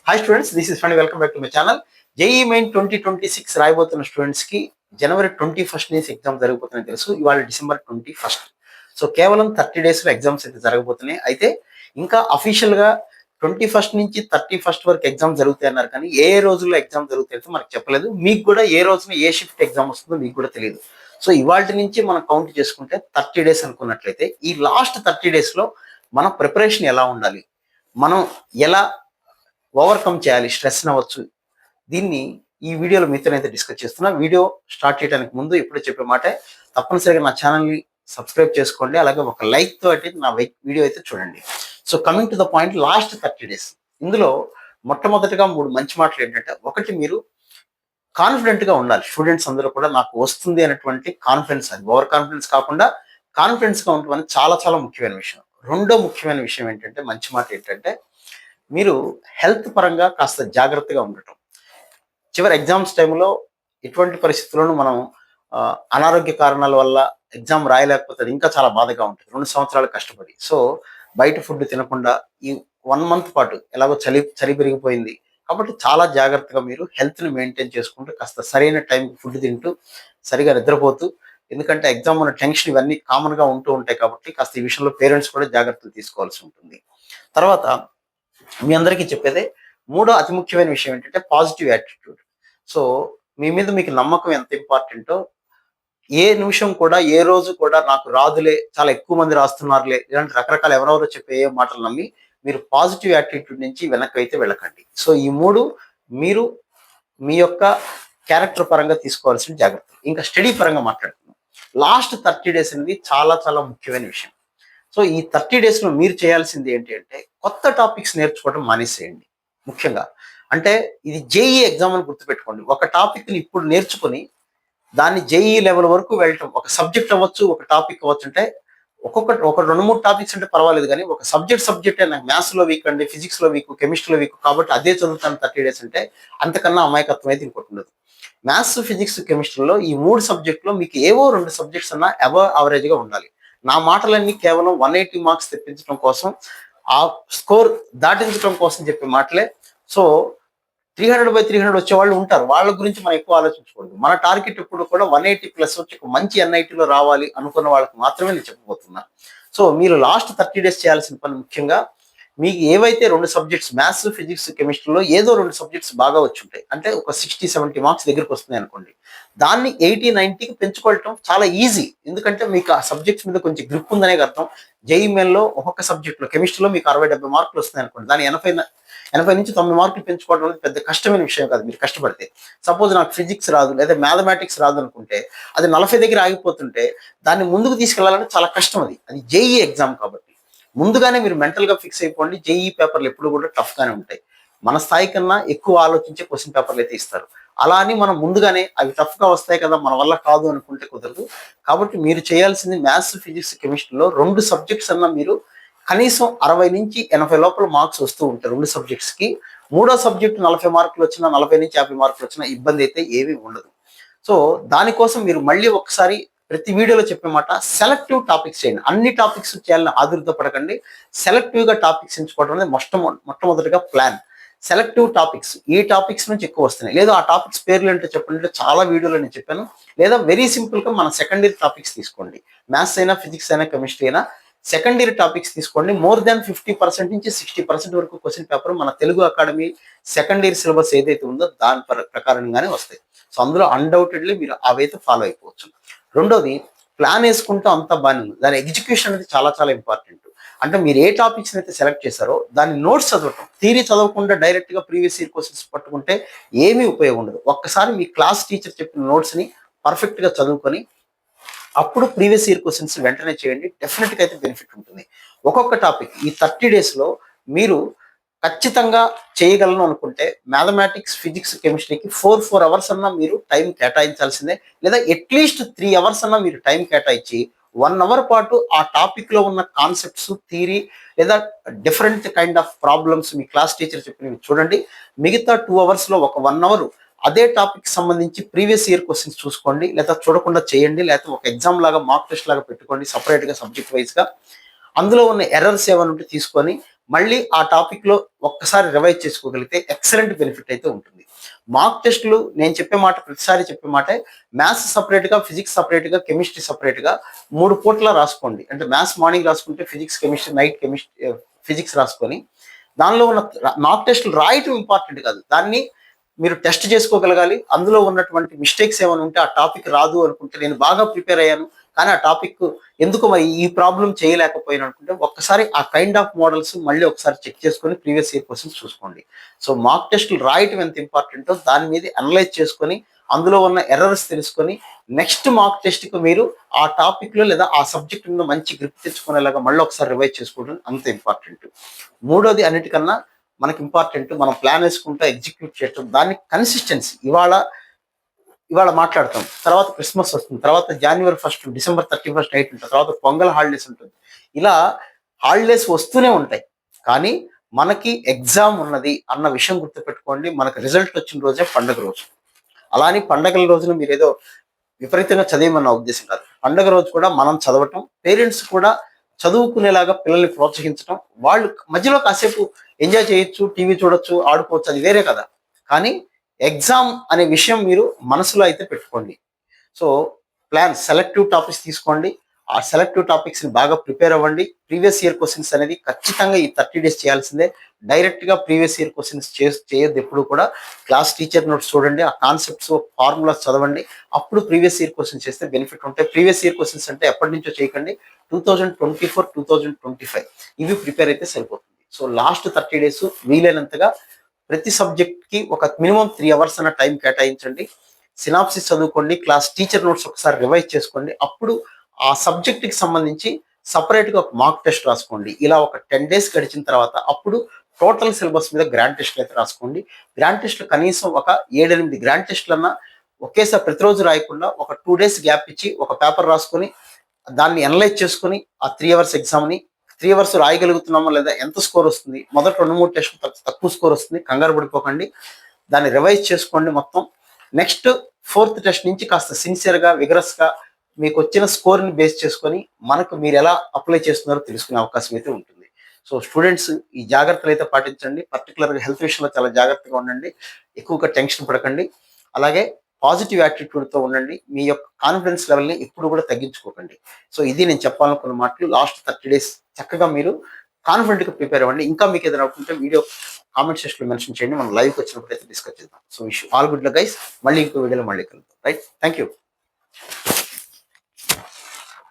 Hi students, this is fund. Welcome back to my channel. JEE main 2026 రాయబోతున్న students కి జనవరి 21 నుంచి exam జరగబోతున్నాయి తెలుసు. ఇవాళ డిసెంబర్ 21. సో కేవలం 30 days లో ఎగ్జామ్స్ అయితే జరగబోతున్నాయి. అయితే ఇంకా అఫీషియల్ గా 21 నుంచి 31 వరకు ఎగ్జామ్ జరుగుతాయి అన్నారు, కానీ ఏ రోజుల్లో ఎగ్జామ్ జరుగుతాయి మనకు చెప్పలేదు. మీకు కూడా ఏ రోజున ఏ షిఫ్ట్ ఎగ్జామ్ వస్తుందో మీకు కూడా తెలియదు. సో ఇవాళ నుంచి మనం కౌంట్ చేసుకుంటే 30 days అనుకున్నట్లయితే ఈ లాస్ట్ 30 days లో మన ప్రిపరేషన్ ఎలా ఉండాలి, మనం ఎలా ఓవర్కమ్ చేయాలి, స్ట్రెస్ అవ్వచ్చు, దీన్ని ఈ వీడియోలో మీతోనైతే డిస్కస్ చేస్తున్నా. వీడియో స్టార్ట్ చేయడానికి ముందు ఇప్పుడు చెప్పే మాట, తప్పనిసరిగా నా ఛానల్ని సబ్స్క్రైబ్ చేసుకోండి, అలాగే ఒక లైక్ తోటి నా వీడియో అయితే చూడండి. So coming to the point, last 30 days ఇందులో మొట్టమొదటిగా 3 మంచి మాటలు ఏంటంటే, ఒకటి, మీరు కాన్ఫిడెంట్గా ఉండాలి. స్టూడెంట్స్ అందరూ కూడా నాకు వస్తుంది అనేటువంటి కాన్ఫిడెన్స్, అది ఓవర్ కాన్ఫిడెన్స్ కాకుండా కాన్ఫిడెన్స్గా ఉండటం అనేది చాలా చాలా ముఖ్యమైన విషయం. రెండో ముఖ్యమైన విషయం ఏంటంటే, మంచి మాట ఏంటంటే, మీరు హెల్త్ పరంగా కాస్త జాగ్రత్తగా ఉండటం. చివరి ఎగ్జామ్స్ టైంలో ఎటువంటి పరిస్థితుల్లోనూ మనం అనారోగ్య కారణాల వల్ల ఎగ్జామ్ రాయలేకపోతే ఇంకా చాలా బాధగా ఉంటుంది. 2 సంవత్సరాలు కష్టపడి, సో బయట ఫుడ్ తినకుండా ఈ 1 month పాటు ఎలాగో చలి పెరిగిపోయింది కాబట్టి చాలా జాగ్రత్తగా మీరు హెల్త్ని మెయింటైన్ చేసుకుంటూ కాస్త సరైన టైంకి ఫుడ్ తింటూ సరిగా నిద్రపోతూ, ఎందుకంటే ఎగ్జామ్ ఉన్న టెన్షన్ ఇవన్నీ కామన్గా ఉంటూ ఉంటాయి కాబట్టి కాస్త ఈ విషయంలో పేరెంట్స్ కూడా జాగ్రత్తలు తీసుకోవాల్సి ఉంటుంది. తర్వాత మీ అందరికీ చెప్పేదే మూడో అతి ముఖ్యమైన విషయం ఏంటంటే, పాజిటివ్ యాటిట్యూడ్. సో మీ మీద మీకు నమ్మకం ఎంత ఇంపార్టెంటో, ఏ నిమిషం కూడా ఏ రోజు కూడా నాకు రాదులే, చాలా ఎక్కువ మంది రాస్తున్నారులే, ఇలాంటి రకరకాల ఎవరెవరో చెప్పే ఏ మాటలు నమ్మి మీరు పాజిటివ్ యాటిట్యూడ్ నుంచి వెనక్కి అయితే వెళ్ళకండి. సో ఈ 3 మీరు మీ యొక్క క్యారెక్టర్ పరంగా తీసుకోవాల్సిన జాగ్రత్త. ఇంకా స్టడీ పరంగా మాట్లాడుతున్నాం. లాస్ట్ 30 days అనేది చాలా చాలా ముఖ్యమైన విషయం. సో ఈ 30 days లో మీరు చేయాల్సింది ఏంటి అంటే, కొత్త టాపిక్స్ నేర్చుకోవడం మానేసేయండి. ముఖ్యంగా అంటే ఇది జేఈ ఎగ్జామ్ అని గుర్తుపెట్టుకోండి. ఒక టాపిక్ని ఇప్పుడు నేర్చుకుని దాన్ని జేఈ లెవెల్ వరకు వెళ్ళటం, ఒక సబ్జెక్ట్ అవ్వచ్చు, ఒక టాపిక్ అవ్వచ్చు, అంటే ఒక 2-3 టాపిక్స్ అంటే పర్వాలేదు, కానీ ఒక సబ్జెక్ట్ నాకు మ్యాథ్స్లో వీక్ అండి, ఫిజిక్స్లో వీక్, కెమిస్ట్రీలో వీక్ కాబట్టి అదే చదువుతాను 30 days అంటే అంతకన్నా అమాయకత్వం అయితే ఇంకోటి ఉండదు. మ్యాథ్స్, ఫిజిక్స్, కెమిస్ట్రీలో ఈ 3 సబ్జెక్టులో మీకు ఏవో 2 సబ్జెక్ట్స్ అన్నా అబవ్ యావరేజ్గా ఉండాలి. నా మాటలన్నీ కేవలం 180 మార్క్స్ తెప్పించడం కోసం, ఆ స్కోర్ దాటించడం కోసం చెప్పే మాటలే. సో 300/300 వచ్చేవాళ్ళు ఉంటారు, వాళ్ళ గురించి మనం ఎక్కువ ఆలోచించకూడదు. మన టార్గెట్ ఎప్పుడు కూడా 180+ వచ్చి ఒక మంచి ఎన్ఐటీలో రావాలి అనుకున్న వాళ్ళకి మాత్రమే నేను చెప్పబోతున్నా. సో మీరు లాస్ట్ 30 days చేయాల్సిన పని ముఖ్యంగా, మీకు ఏవైతే 2 సబ్జెక్ట్స్ మ్యాథ్స్, ఫిజిక్స్, కెమిస్ట్రీలో ఏదో 2 సబ్జెక్ట్స్ బాగా వచ్చి ఉంటాయి, అంటే ఒక 60-70 మార్క్స్ దగ్గరికి వస్తున్నాయి అనుకోండి, దాన్ని 80-90కి పెంచుకోవటం చాలా ఈజీ. ఎందుకంటే మీకు ఆ సబ్జెక్ట్స్ మీద కొంచెం గ్రిప్ ఉందనే అర్థం. జేఈ మెయిన్లో ఒక్కొక్క సబ్జెక్ట్లో, కెమిస్ట్రీలో మీకు 60-70 మార్కులు వస్తున్నాయి అనుకోండి, దాన్ని 80 నుంచి 90 మార్కులు పెంచుకోవడం అనేది పెద్ద కష్టమైన విషయం కాదు మీరు కష్టపడితే. సపోజ్ నాకు ఫిజిక్స్ రాదు లేదా మ్యాథమెటిక్స్ రాదు అనుకుంటే, అది 40 దగ్గర ఆగిపోతుంటే దాన్ని ముందుకు తీసుకెళ్లాలంటే చాలా కష్టం. అది జేఈ ఎగ్జామ్ కాబట్టి ముందుగానే మీరు మెంటల్గా ఫిక్స్ అయిపోండి. జేఈ పేపర్లు ఎప్పుడు కూడా టఫ్గానే ఉంటాయి. మన స్థాయి కన్నా ఎక్కువ ఆలోచించే క్వశ్చన్ పేపర్లు అయితే ఇస్తారు. అలా అని మనం ముందుగానే అవి టఫ్గా వస్తాయి కదా, మన వల్ల కాదు అనుకుంటే కుదరదు. కాబట్టి మీరు చేయాల్సింది మ్యాథ్స్, ఫిజిక్స్, కెమిస్ట్రీలో 2 సబ్జెక్ట్స్ అన్నా మీరు కనీసం 60 నుంచి 80 లోపల మార్క్స్ వస్తూ ఉంటాయి 2 సబ్జెక్ట్స్కి. మూడో సబ్జెక్ట్ 40 మార్కులు వచ్చినా, 40 నుంచి 50 మార్కులు వచ్చినా ఇబ్బంది అయితే ఏమీ ఉండదు. సో దానికోసం మీరు మళ్ళీ ఒకసారి ప్రతి వీడియోలో చెప్పే మాట, సెలెక్టివ్ టాపిక్స్ చేయండి. అన్ని టాపిక్స్ చేయాలని ఆదుర్త పడకండి. సెలెక్టివ్గా టాపిక్స్ ఎంచుకోవడం అనేది మొట్టమొదటిగా ప్లాన్. సెలెక్టివ్ టాపిక్స్, ఈ టాపిక్స్ నుంచి ఎక్కువ వస్తున్నాయి, లేదా ఆ టాపిక్స్ పేర్లు ఏంటో చెప్పండి, చాలా వీడియోలో నేను చెప్పాను. లేదా వెరీ సింపుల్గా మన సెకండరీ టాపిక్స్ తీసుకోండి. మ్యాథ్స్ అయినా, ఫిజిక్స్ అయినా, కెమిస్ట్రీ అయినా సెకండరీ టాపిక్స్ తీసుకోండి. మోర్ దాన్ 50% నుంచి 60% వరకు క్వశ్చన్ పేపర్ మన తెలుగు అకాడమీ సెకండరీ సిలబస్ ఏదైతే ఉందో దాని ప్రకారంగానే వస్తాయి. సో అందులో అన్డౌటెడ్లీ మీరు అవైతే ఫాలో అయిపోవచ్చు. రెండోది, ప్లాన్ వేసుకుంటూ అంతా బాగానే ఉంది, దాని ఎగ్జిక్యూషన్ అనేది చాలా చాలా ఇంపార్టెంట్. అంటే మీరు ఏ టాపిక్స్ అయితే సెలెక్ట్ చేశారో దాని నోట్స్ చదవటం, థియరీ చదవకుండా డైరెక్ట్గా ప్రీవియస్ ఇయర్ క్వశ్చన్స్ పట్టుకుంటే ఏమీ ఉపయోగం ఉండదు. ఒక్కసారి మీ క్లాస్ టీచర్ చెప్పిన నోట్స్ని పర్ఫెక్ట్గా చదువుకొని అప్పుడు ప్రీవియస్ ఇయర్ క్వశ్చన్స్ వెంటనే చేయండి. డెఫినెట్గా అయితే బెనిఫిట్ ఉంటుంది. ఒక్కొక్క టాపిక్ ఈ 30 daysలో మీరు ఖచ్చితంగా చేయగలను అనుకుంటే, మ్యాథమెటిక్స్, ఫిజిక్స్, కెమిస్ట్రీకి 4 hours అన్నా మీరు టైం కేటాయించాల్సిందే. లేదా అట్లీస్ట్ 3 hours అన్నా మీరు టైం కేటాయించి 1 hour పాటు ఆ టాపిక్లో ఉన్న కాన్సెప్ట్స్, థియరీ లేదా different kind of problems me class teacher చెప్పినవి చూడండి. మిగతా 2 hours ఒక 1 hour అదే టాపిక్ సంబంధించి ప్రీవియస్ ఇయర్ క్వశ్చన్స్ చూసుకోండి, లేదా చూడకుండా చేయండి, లేకపోతే ఒక ఎగ్జామ్ లాగా మాక్ టెస్ట్ లాగా పెట్టుకోండి సపరేట్గా సబ్జెక్ట్ వైజ్గా. అందులో ఉన్న ఎర్రర్స్ ఏమైనా ఉంటే తీసుకొని మళ్ళీ ఆ టాపిక్ లో ఒక్కసారి రివైజ్ చేసుకోగలిగితే ఎక్సలెంట్ బెనిఫిట్ అయితే ఉంటుంది. మాక్ టెస్టులు నేను చెప్పే మాట ప్రతిసారి చెప్పే మాట, మ్యాథ్స్ సపరేట్ గా, ఫిజిక్స్ సపరేట్ గా, కెమిస్ట్రీ సపరేట్ గా 3 పూట్ల రాసుకోండి. అంటే మ్యాథ్స్ మార్నింగ్ రాసుకుంటే ఫిజిక్స్ కెమిస్ట్రీ నైట్ ఫిజిక్స్ రాసుకొని, దానిలో ఉన్న మాక్ టెస్టులు రాయటం ఇంపార్టెంట్ కాదు, దాన్ని మీరు టెస్ట్ చేసుకోగలగాలి. అందులో ఉన్నటువంటి మిస్టేక్స్ ఏమైనా ఉంటే ఆ టాపిక్ రాదు అనుకుంటే, నేను బాగా ప్రిపేర్ అయ్యాను కానీ ఆ టాపిక్ ఎందుకు మరి ఈ ప్రాబ్లం చేయలేకపోయాను అనుకుంటే, ఒక్కసారి ఆ కైండ్ ఆఫ్ మోడల్స్ మళ్ళీ ఒకసారి చెక్ చేసుకొని ప్రీవియస్ ఇయర్ క్వశ్చన్స్ చూసుకోండి. సో మాక్ టెస్టులు రాయటం ఎంత ఇంపార్టెంటో దాని మీద అనలైజ్ చేసుకొని, అందులో ఉన్న ఎర్రర్స్ తెలుసుకొని, నెక్స్ట్ మాక్ టెస్ట్కి మీరు ఆ టాపిక్లో లేదా ఆ సబ్జెక్ట్ మీద మంచి గ్రిప్ తెచ్చుకునేలాగా మళ్ళీ ఒకసారి రివైజ్ చేసుకోవడం అంత ఇంపార్టెంట్. మూడోది అన్నిటికన్నా మనకి ఇంపార్టెంట్, మనం ప్లాన్ వేసుకుంటూ ఎగ్జిక్యూట్ చేయటం, దాన్ని కన్సిస్టెన్సీ. ఇవాళ ఇవాళ మాట్లాడతాం, తర్వాత క్రిస్మస్ వస్తుంది, తర్వాత జనవరి 1, డిసెంబర్ 31 నైట్ ఉంటుంది, తర్వాత పొంగల్ హాలిడేస్ ఉంటుంది. ఇలా హాలిడేస్ వస్తూనే ఉంటాయి. కానీ మనకి ఎగ్జామ్ ఉన్నది అన్న విషయం గుర్తుపెట్టుకోండి. మనకు రిజల్ట్ వచ్చిన రోజే పండుగ రోజు. అలాని పండగల రోజున మీరు ఏదో విపరీతంగా చదివమన్న ఉద్దేశం కాదు. పండగ రోజు కూడా మనం చదవటం, పేరెంట్స్ కూడా చదువుకునేలాగా పిల్లల్ని ప్రోత్సహించడం, వాళ్ళు మధ్యలో కాసేపు ఎంజాయ్ చేయొచ్చు, టీవీ చూడొచ్చు, ఆడుకోవచ్చు, అది వేరే కదా. కానీ ఎగ్జామ్ అనే విషయం మీరు మనసులో అయితే పెట్టుకోండి. సో సెలెక్టివ్ టాపిక్స్ తీసుకోండి. ఆ సెలెక్టివ్ టాపిక్స్ ని బాగా ప్రిపేర్ అవ్వండి. ప్రీవియస్ ఇయర్ క్వశ్చన్స్ అనేది ఖచ్చితంగా ఈ 30 days చేయాల్సిందే. డైరెక్ట్ గా ప్రీవియస్ ఇయర్ క్వశ్చన్స్ చేయొద్దు. ఎప్పుడు కూడా క్లాస్ టీచర్ నోట్స్ చూడండి, ఆ కాన్సెప్ట్స్ ఫార్ములాస్ చదవండి, అప్పుడు ప్రీవియస్ ఇయర్ క్వశ్చన్స్ చేస్తే బెనిఫిట్ ఉంటాయి. ప్రీవియస్ ఇయర్ క్వశ్చన్స్ అంటే ఎప్పటి నుంచో చేయకండి, 2024, 2025 ఇవి ప్రిపేర్ అయితే సరిపోతుంది. సో లాస్ట్ 30 days వీలైనంతగా ప్రతి సబ్జెక్ట్ కి ఒక మినిమం 3 hours అన్న టైం కేటాయించండి. సినాప్సిస్ చదువుకోండి, క్లాస్ టీచర్ నోట్స్ ఒకసారి రివైజ్ చేసుకోండి, అప్పుడు ఆ సబ్జెక్ట్ కి సంబంధించి సపరేట్ గా ఒక మాక్ టెస్ట్ రాసుకోండి. ఇలా ఒక 10 days గడిచిన తర్వాత అప్పుడు టోటల్ సిలబస్ మీద గ్రాండ్ టెస్ట్లు అయితే రాసుకోండి. గ్రాండ్ టెస్ట్లు కనీసం ఒక 7-8 గ్రాండ్ టెస్ట్లన్నా ఒకేసారి ప్రతిరోజు రాయకుండా ఒక 2 days గ్యాప్ ఇచ్చి ఒక పేపర్ రాసుకొని, దాన్ని అనలైజ్ చేసుకొని, ఆ 3 hours ఎగ్జామ్ని 3 hours రాయగలుగుతున్నామా లేదా, ఎంత స్కోర్ వస్తుంది, మొదటి 2-3 టెస్టులు తక్కువ స్కోర్ వస్తుంది, కంగారు పడిపోకండి, దాన్ని రివైజ్ చేసుకోండి మొత్తం. నెక్స్ట్ 4th టెస్ట్ నుంచి కాస్త సిన్సియర్గా, విగరస్గా మీకు వచ్చిన స్కోర్ని బేస్ చేసుకొని మనకు మీరు ఎలా అప్లై చేస్తున్నారో తెలుసుకునే అవకాశం అయితే ఉంటుంది. సో స్టూడెంట్స్ ఈ జాగ్రత్తలు అయితే పాటించండి. పర్టికులర్గా హెల్త్ విషయంలో చాలా జాగ్రత్తగా ఉండండి, ఎక్కువగా టెన్షన్ పడకండి, అలాగే పాజిటివ్ యాటిట్యూడ్తో ఉండండి. మీ యొక్క కాన్ఫిడెన్స్ లెవెల్ని ఎప్పుడు కూడా తగ్గించుకోకండి. సో ఇది నేను చెప్పాలనుకున్న మాటలు. లాస్ట్ 30 days చక్కగా మీరు కాన్ఫిడెంట్గా ప్రిపేర్ అవ్వండి. ఇంకా మీకు ఏదైనా అనుకుంటే వీడియో కామెంట్ సెక్షన్లో మెన్షన్ చేయండి, మనం లైవ్కి వచ్చినప్పుడు అయితే డిస్కస్ చేద్దాం. So wish all good luck guys. మళ్ళీ ఇంకో వీడియోలో మళ్ళీ కలుద్దాం. Right, thank you.